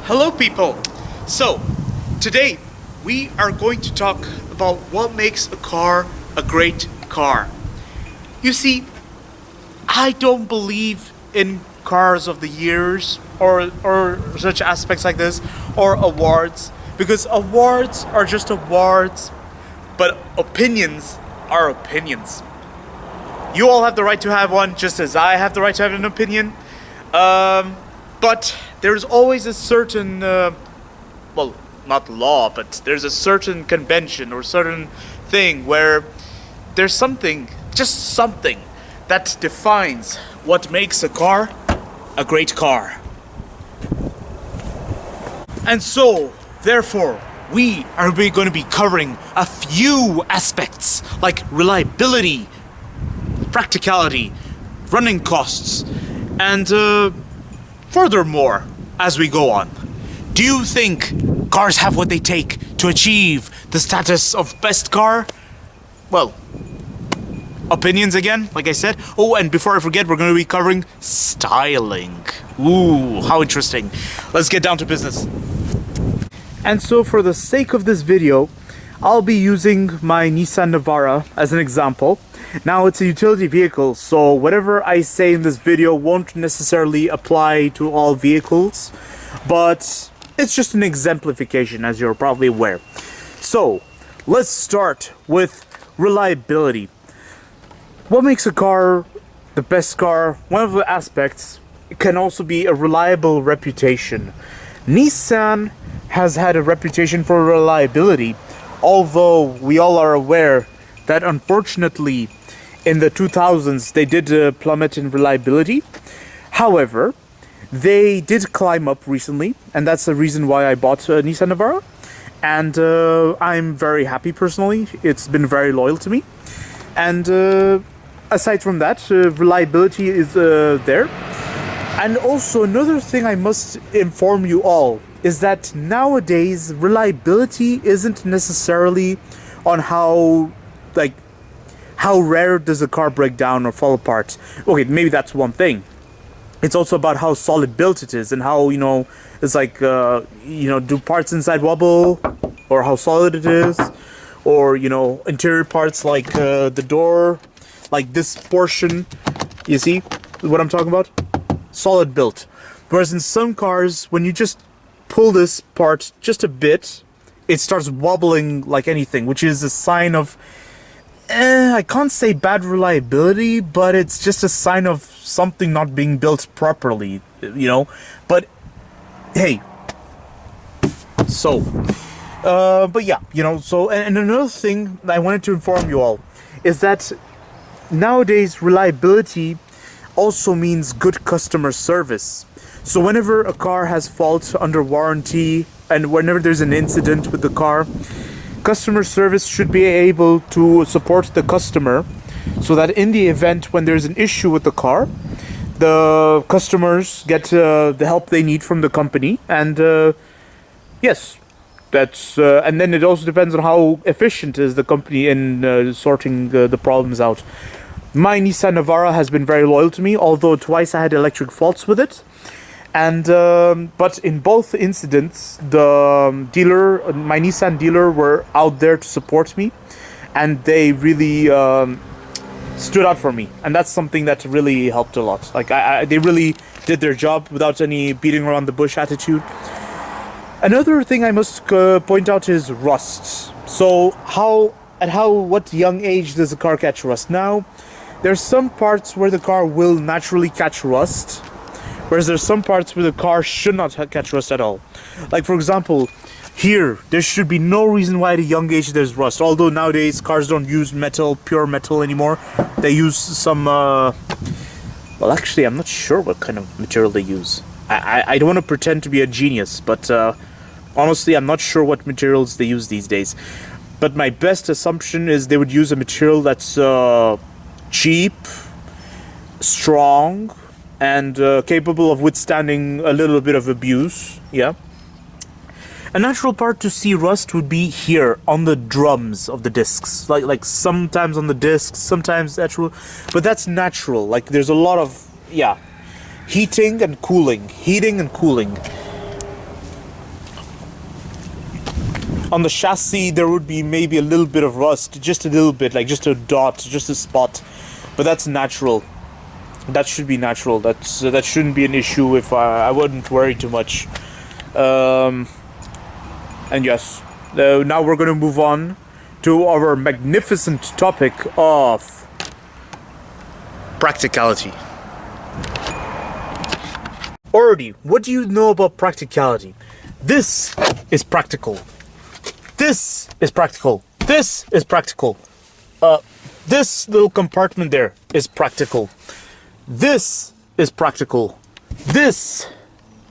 Hello people! So, today we are going to talk about what makes a car a great car. You see, I don't believe in cars of the years or such aspects like this, or awards, because awards are just awards, but opinions are opinions. You all have the right to have one, just as I have the right to have an opinion. But there's always a certain, well, not law, but there's a certain convention or certain thing where there's something, just something, that defines what makes a car a great car. And so, therefore, we are going to be covering a few aspects like reliability, practicality, running costs, and furthermore, as we go on, do you think cars have what they take to achieve the status of best car? Well, opinions again, like I said. Oh, and before I forget, we're going to be covering styling. Ooh, how interesting. Let's get down to business. And so for the sake of this video, I'll be using my Nissan Navara as an example. Now, it's a utility vehicle, so whatever I say in this video won't necessarily apply to all vehicles, but it's just an exemplification, as you're probably aware. So, let's start with reliability. What makes a car the best car? One of the aspects can also be a reliable reputation. Nissan has had a reputation for reliability, although we all are aware that unfortunately in the 2000s they did plummet in reliability. However, they did climb up recently, and that's the reason why I bought a Nissan Navara. And I'm very happy personally. It's been very loyal to me. And aside from that, reliability is there. And also another thing I must inform you all is that nowadays reliability isn't necessarily on how rare does a car break down or fall apart. Okay, maybe that's one thing. It's also about how solid built it is and how, it's like, do parts inside wobble, or how solid it is, or, interior parts like the door, like this portion, you see what I'm talking about? Solid built. Whereas in some cars, when you just pull this part just a bit, it starts wobbling like anything, which is a sign of, I can't say bad reliability, but it's just a sign of something not being built properly, but hey, so, but yeah, so, and another thing I wanted to inform you all is that nowadays reliability also means good customer service. So whenever a car has fault under warranty and whenever there's an incident with the car, customer service should be able to support the customer so that in the event when there's an issue with the car, the customers get the help they need from the company. And yes, that's and then it also depends on how efficient is the company in sorting the problems out. My Nissan Navara has been very loyal to me, although twice I had electric faults with it. And but in both incidents, the dealer, my Nissan dealer, were out there to support me, and they really stood out for me, and that's something that really helped a lot. Like they really did their job without any beating around the bush attitude. Another thing I must point out is rust. So what young age does a car catch rust? Now, there's some parts where the car will naturally catch rust, whereas there's some parts where the car should not catch rust at all. Like, for example, here, there should be no reason why at a young age there's rust. Although nowadays cars don't use metal, pure metal anymore. They use some, well, actually, I'm not sure what kind of material they use. I don't want to pretend to be a genius, but honestly, I'm not sure what materials they use these days. But my best assumption is they would use a material that's cheap, strong, and capable of withstanding a little bit of abuse. Yeah. A natural part to see rust would be here on the drums of the discs, like sometimes on the discs, sometimes natural, but that's natural. Like there's a lot of heating and cooling. on the chassis there would be maybe a little bit of rust, just a little bit, like just a dot, just a spot, but that's natural. That should be natural. That shouldn't be an issue. If I wouldn't worry too much. And yes, now we're going to move on to our magnificent topic of practicality. Already, what do you know about practicality? This is practical. This is practical. This is practical. This little compartment there is practical. This is practical. This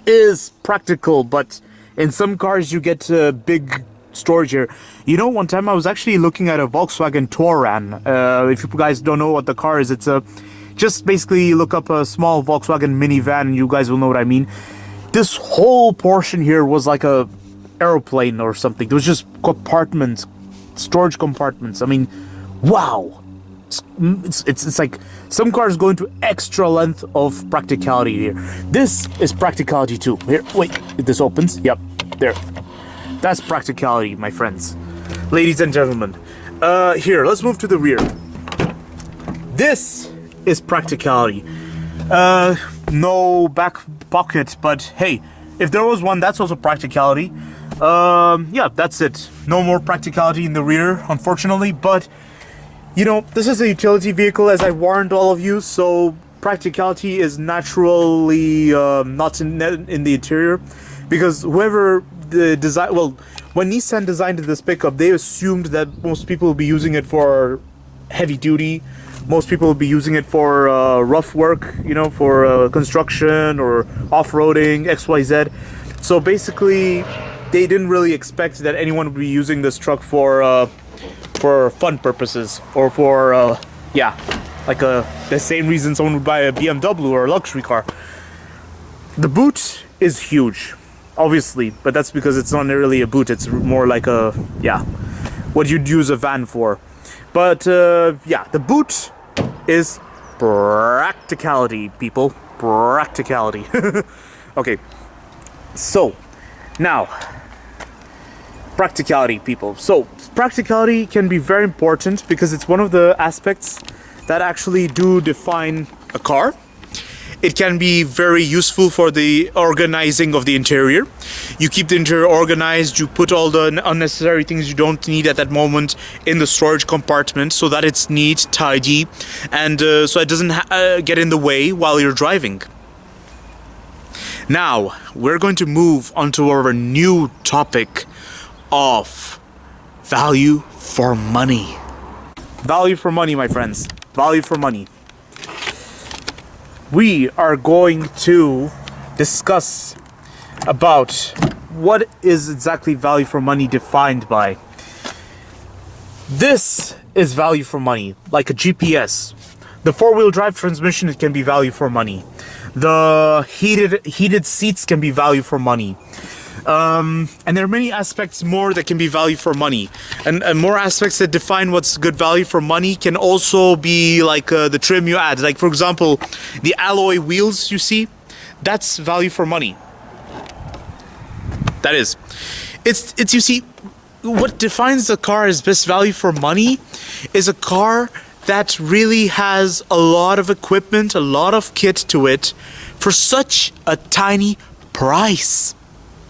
is practical, but in some cars you get big storage here. You know, one time I was actually looking at a Volkswagen Touran. If you guys don't know what the car is, it's a just basically look up a small Volkswagen minivan and you guys will know what I mean. This whole portion here was like a aeroplane or something. There was just compartments, storage compartments. I mean, wow. It's like some cars go into extra length of practicality here. This is practicality too. Here, wait, this opens. Yep, there. That's practicality, my friends. Ladies and gentlemen. Here, let's move to the rear. This is practicality. No back pocket, but hey, if there was one, that's also practicality. Yeah, that's it. No more practicality in the rear, unfortunately, but you know, this is a utility vehicle, as I warned all of you, so practicality is naturally not in the interior, because whoever the design, well, when Nissan designed this pickup, they assumed that most people will be using it for heavy duty, most people will be using it for rough work, you know, for construction or off-roading, XYZ. So basically, they didn't really expect that anyone would be using this truck for fun purposes, or for yeah, like the same reason someone would buy a BMW or a luxury car. The boot is huge, obviously, but that's because it's not really a boot. It's more like a, yeah, what you'd use a van for. But yeah, the boot is practicality, people. Practicality. Okay, so now practicality, people. So practicality can be very important because it's one of the aspects that actually do define a car. It can be very useful for the organizing of the interior. You keep the interior organized, you put all the unnecessary things you don't need at that moment in the storage compartment so that it's neat, tidy, and so it doesn't get in the way while you're driving. Now, we're going to move on to our new topic of value for money. Value for money, my friends. Value for money. We are going to discuss about what is exactly value for money defined by. This is value for money, like a GPS. The four-wheel drive transmission, it can be value for money. The heated seats can be value for money. And there are many aspects more that can be value for money, and more aspects that define what's good value for money can also be like the trim you add. Like, for example, the alloy wheels you see, that's value for money. That is, it's you see, what defines a car as best value for money is a car that really has a lot of equipment, a lot of kit to it for such a tiny price.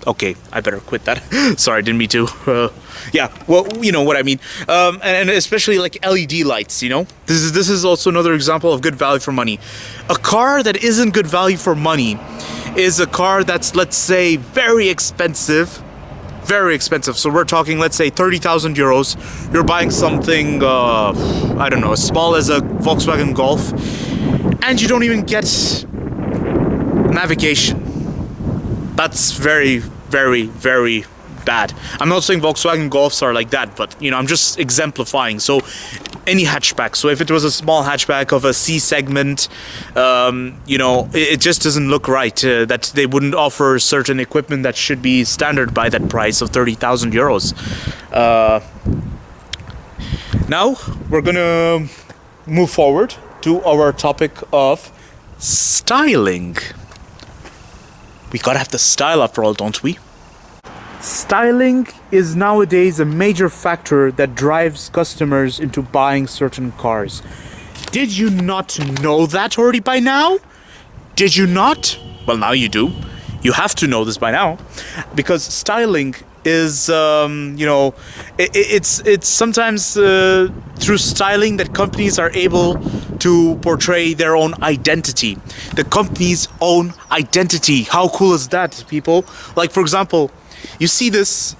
Okay, I better quit that. Sorry, I didn't mean to. Yeah, well, you know what I mean. And especially like LED lights, you know? This is also another example of good value for money. A car that isn't good value for money is a car that's, let's say, very expensive. Very expensive. So we're talking, let's say, 30,000 euros. You're buying something, I don't know, as small as a Volkswagen Golf. And you don't even get navigation. That's very, very, very bad. I'm not saying Volkswagen Golfs are like that, but, you know, I'm just exemplifying. So, any hatchback. So, if it was a small hatchback of a C segment, you know, it just doesn't look right that they wouldn't offer certain equipment that should be standard by that price of 30,000 euros. Now, we're gonna move forward to our topic of styling. We gotta have the style after all, don't we? Styling is nowadays a major factor that drives customers into buying certain cars. Did you not know that already by now? Did you not? Well, now you do. You have to know this by now, because styling is, it's sometimes through styling that companies are able to portray their own identity. The company's own identity. How cool is that, people? Like, for example, you see this.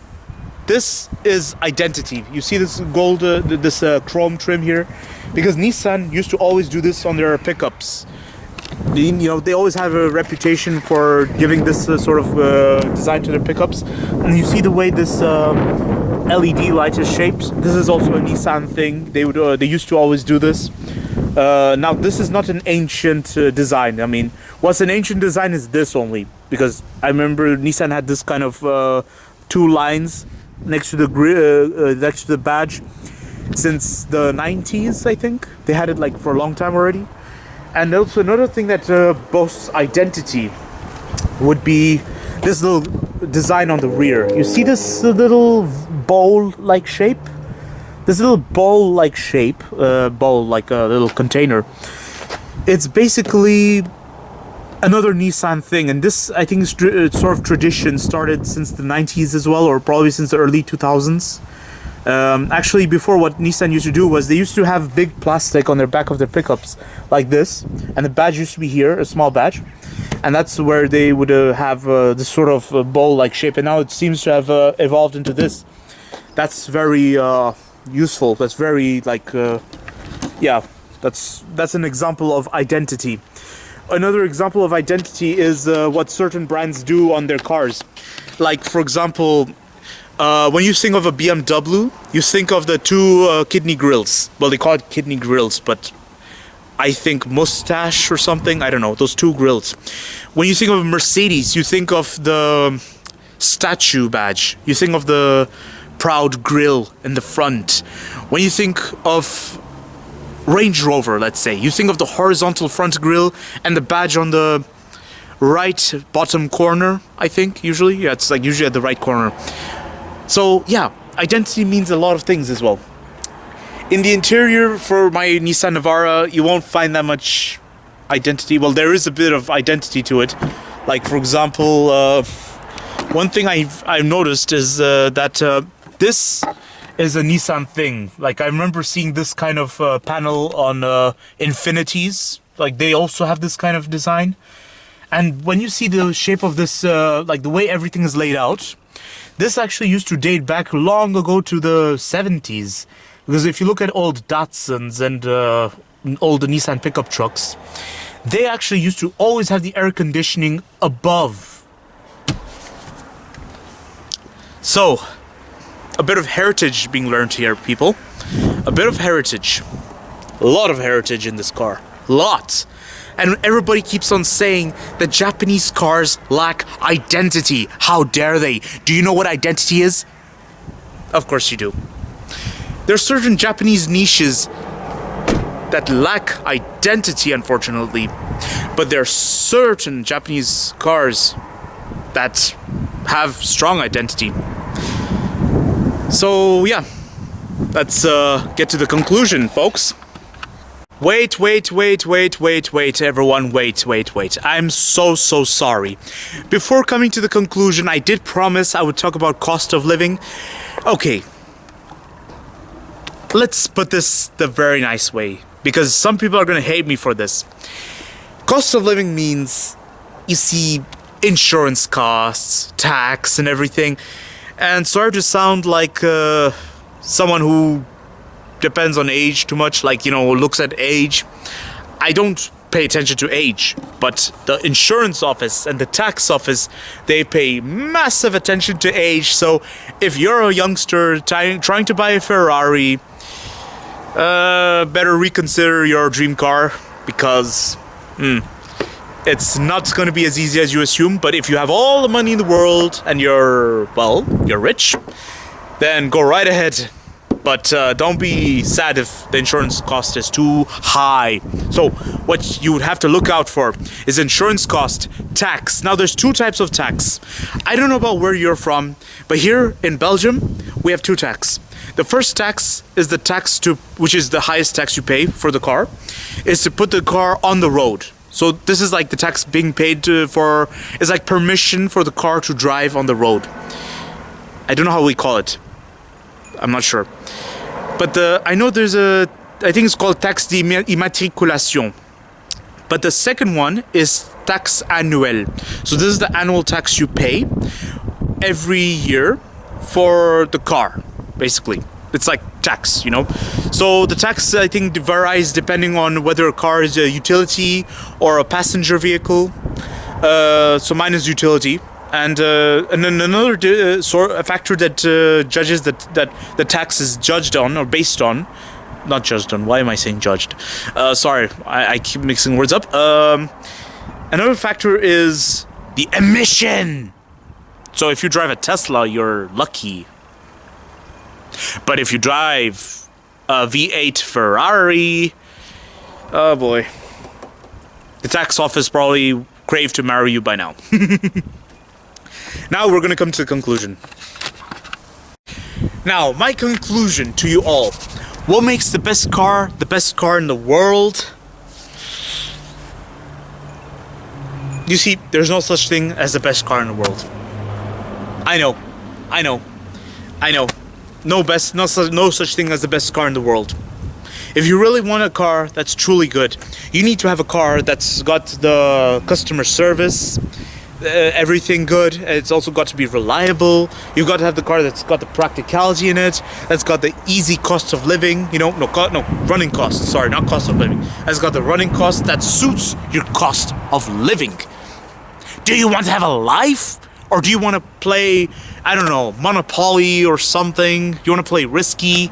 This is identity. You see this gold, this chrome trim here, because Nissan used to always do this on their pickups. They always have a reputation for giving this sort of design to their pickups. And you see the way this LED light is shaped. This is also a Nissan thing. They used to always do this. Now this is not an ancient design. I mean, what's an ancient design is this only, because I remember Nissan had this kind of two lines next to the badge since the 90s, I think. They had it like for a long time already. And also another thing that boasts identity would be this little design on the rear. You see this little bowl-like shape? This little bowl-like shape, bowl like a little container. It's basically another Nissan thing, and this, I think, is sort of tradition started since the 90s as well, or probably since the early 2000s. Actually, before, what Nissan used to do was they used to have big plastic on their back of their pickups like this, and the badge used to be here, a small badge, and that's where they would have this sort of bowl-like shape, and now it seems to have evolved into this. That's very useful. That's very that's an example of identity. Another example of identity is what certain brands do on their cars. Like, for example, when you think of a BMW, you think of the two kidney grills. Well, they call it kidney grills, but I think mustache or something. I don't know, those two grills. When you think of a Mercedes, you think of the statue badge. You think of the proud grille in the front. When you think of Range Rover, let's say, you think of the horizontal front grille and the badge on the right bottom corner, I think, usually. Yeah, it's like usually at the right corner. So, yeah, identity means a lot of things as well. In the interior for my Nissan Navara, you won't find that much identity. Well, there is a bit of identity to it. Like, for example, one thing I've noticed is that this is a Nissan thing. Like, I remember seeing this kind of panel on Infinitis. Like, they also have this kind of design. And when you see the shape of this, like the way everything is laid out, this actually used to date back long ago to the 70s. Because if you look at old Datsuns and old Nissan pickup trucks, they actually used to always have the air conditioning above. So, a bit of heritage being learned here, people. A bit of heritage. A lot of heritage in this car. Lots. And everybody keeps on saying that Japanese cars lack identity. How dare they? Do you know what identity is? Of course you do. There are certain Japanese niches that lack identity, unfortunately. But there are certain Japanese cars that have strong identity. So, yeah. Let's get to the conclusion, folks. Wait, everyone, wait. I'm so sorry. Before coming to the conclusion, I did promise I would talk about cost of living. Okay. Let's put this the very nice way, because some people are going to hate me for this. Cost of living means, you see, insurance costs, tax, and everything. And sorry to sound like someone who depends on age too much, like, looks at age. I don't pay attention to age, but the insurance office and the tax office, they pay massive attention to age. So if you're a youngster trying to buy a Ferrari, better reconsider your dream car, because it's not going to be as easy as you assume. But if you have all the money in the world and you're rich, then go right ahead. But don't be sad if the insurance cost is too high. So what you would have to look out for is insurance cost, tax. Now there's two types of tax. I don't know about where you're from, but here in Belgium, we have two tax. The first tax is the tax which is the highest tax you pay for the car, is to put the car on the road. So this is like the tax being paid for, it's like permission for the car to drive on the road. I don't know how we call it. I'm not sure. But I know I think it's called taxe d'immatriculation. But the second one is taxe annuelle. So this is the annual tax you pay every year for the car, basically. It's like tax, you know. So the tax, I think, varies depending on whether a car is a utility or a passenger vehicle. So mine is utility. And then another factor that judges that the tax is judged on or based on, not judged on. Why am I saying judged? Sorry, I keep mixing words up. Another factor is the emission. So if you drive a Tesla, you're lucky. But if you drive a V8 Ferrari, oh boy, the tax office probably craved to marry you by now. Now we're going to come to the conclusion. Now, my conclusion to you all. What makes the best car in the world? You see, there's no such thing as the best car in the world. I know. No such thing as the best car in the world. If you really want a car that's truly good, you need to have a car that's got the customer service, everything good. It's also got to be reliable. You've got to have the car that's got the practicality in it, that's got the easy cost of living, you know, running costs, sorry, not cost of living. That's got the running cost that suits your cost of living. Do you want to have a life? Or do you want to play, I don't know, Monopoly or something? Do you want to play Risky?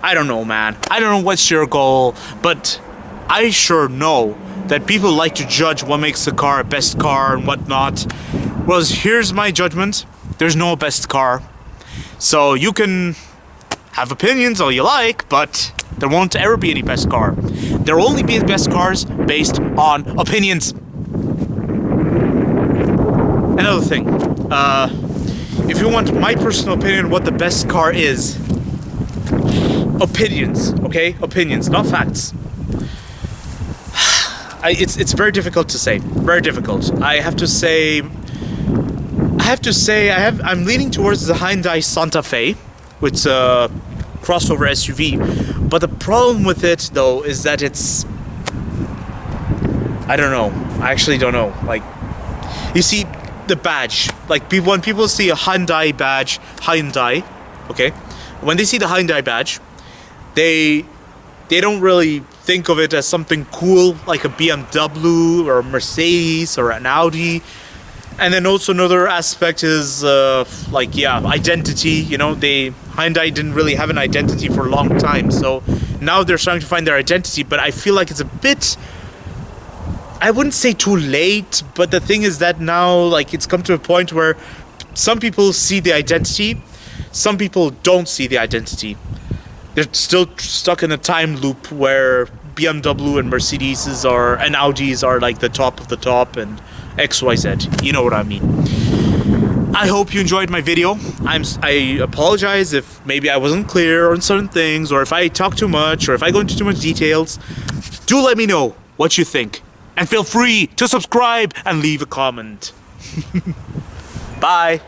I don't know, man. I don't know what's your goal, but I sure know that people like to judge what makes a car a best car and whatnot. Well, here's my judgment. There's no best car. So you can have opinions all you like, but there won't ever be any best car. There will only be best cars based on opinions. Another thing, if you want my personal opinion on what the best car is, opinions, okay? Opinions, not facts. It's very difficult to say. Very difficult. I'm leaning towards the Hyundai Santa Fe, which is a crossover SUV. But the problem with it, though, is that it's... I don't know. I actually don't know. Like, you see, the badge. Like, when people see a Hyundai badge, Hyundai, okay? When they see the Hyundai badge, they don't really think of it as something cool like a BMW or a Mercedes or an Audi. And then also another aspect is identity. You know, Hyundai didn't really have an identity for a long time, so now they're starting to find their identity. But I feel like it's a bit, I wouldn't say too late, but the thing is that now, like, it's come to a point where some people see the identity, some people don't see the identity. They're still stuck in a time loop where BMW and Mercedes and Audis are like the top of the top and XYZ. You know what I mean. I hope you enjoyed my video. I apologize if maybe I wasn't clear on certain things, or if I talk too much, or if I go into too much details. Do let me know what you think. And feel free to subscribe and leave a comment. Bye.